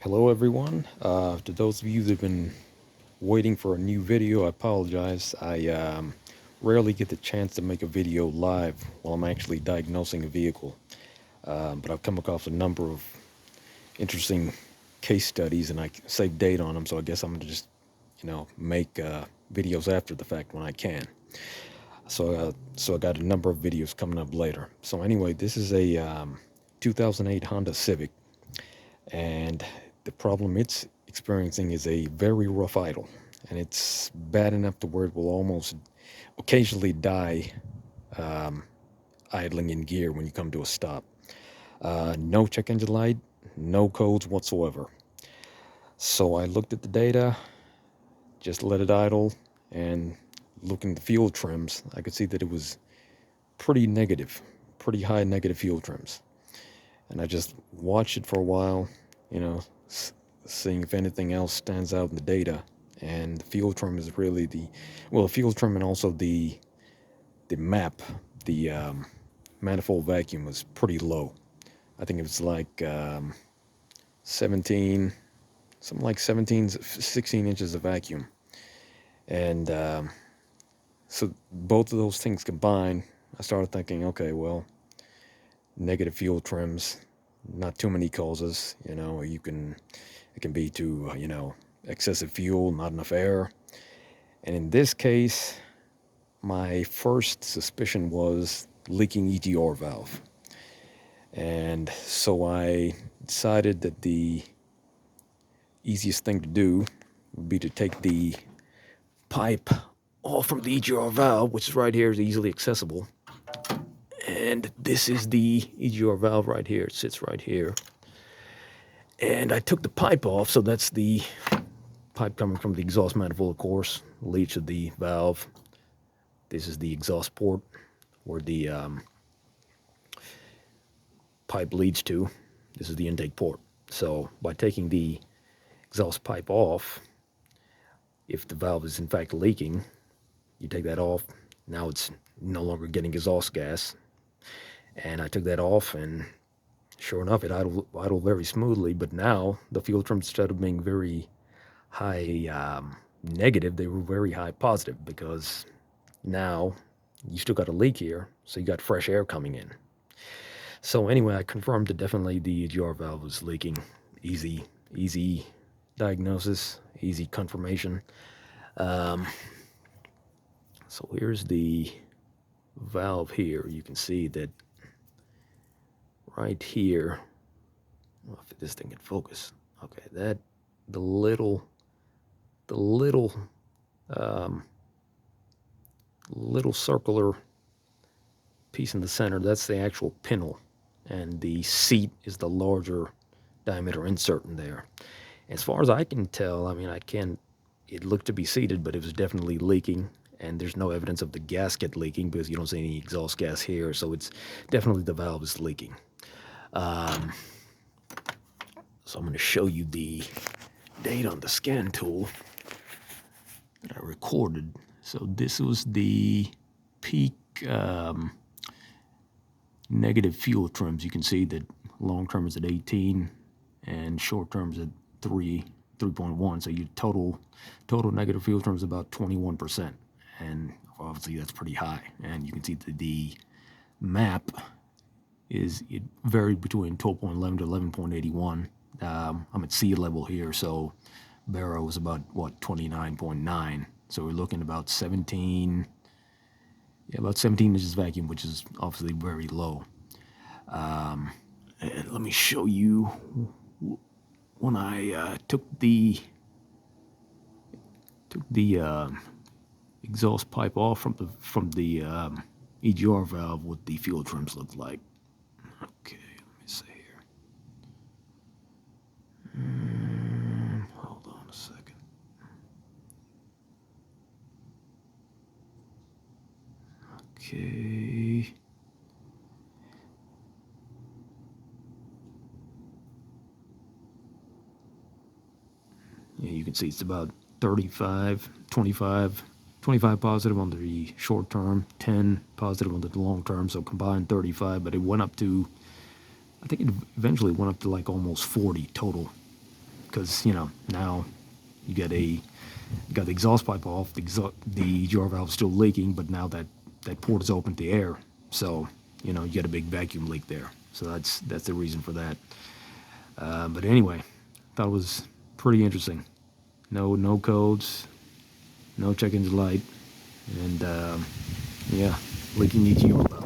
Hello everyone. To those of you that have been waiting for a new video, I apologize. I rarely get the chance to make a video live while I'm actually diagnosing a vehicle. But I've come across a number of interesting case studies and I save date on them, so I guess I'm gonna just, make videos after the fact when I can. So I got a number of videos coming up later. So anyway, this is a 2008 Honda Civic, and the problem it's experiencing is a very rough idle, and it's bad enough to where it will almost occasionally die idling in gear when you come to a stop. No check engine light, no codes whatsoever. So I looked at the data, just let it idle, and looking at the fuel trims, I could see that it was pretty negative, pretty high negative fuel trims. And I just watched it for a while, you know, seeing if anything else stands out in the data. And the fuel trim is really the fuel trim and also the map, the manifold vacuum was pretty low. I think it was like 17, something like 17, 16 inches of vacuum. And so both of those things combined, I started thinking, okay, well, negative fuel trims, not too many causes, it can be to, excessive fuel, not enough air. And in this case, my first suspicion was leaking EGR valve. And so I decided that the easiest thing to do would be to take the pipe off from the EGR valve, which is right here, is easily accessible. And this is the EGR valve right here. It sits right here. And I took the pipe off, so that's the pipe coming from the exhaust manifold, of course, leads to the valve. This is the exhaust port where the pipe leads to. This is the intake port. So by taking the exhaust pipe off, if the valve is in fact leaking, you take that off. Now it's no longer getting exhaust gas. And I took that off, and sure enough, it idled very smoothly. But now the fuel trims, instead of being very high negative, they were very high positive, because now you still got a leak here, so you got fresh air coming in. So anyway, I confirmed that definitely the EGR valve was leaking. Easy diagnosis, easy confirmation. So here's the valve here. You can see that right here, well, if this thing can focus, okay, that the little circular piece in the center, that's the actual pintle, and the seat is the larger diameter insert in there. As far as I can tell, it looked to be seated, but it was definitely leaking, and there's no evidence of the gasket leaking because you don't see any exhaust gas here, so it's definitely the valve is leaking. So I'm going to show you the data on the scan tool that I recorded. So this was the peak negative fuel trims. You can see that long term is at 18 and short term is at 3.1. So your total negative fuel trims is about 21%, and obviously that's pretty high. And you can see that the map it varied between 12.11 to 11.81. I'm at sea level here, so Barrow was about 29.9. So we're looking about 17 inches vacuum, which is obviously very low. And let me show you when I took the exhaust pipe off from the EGR valve, what the fuel trims look like. Okay, let me see here. Hold on a second. Okay. Yeah, you can see it's about 25 positive on the short term, 10 positive on the long term, so combined 35, but it went up to, I think it eventually went up to like almost 40 total. because now you got the exhaust pipe off, the EGR valve is still leaking, but now that port is open to air, so you get a big vacuum leak there. So that's the reason for that. But anyway, thought it was pretty interesting. No codes, no check engine light, and yeah, leaking EGR valve.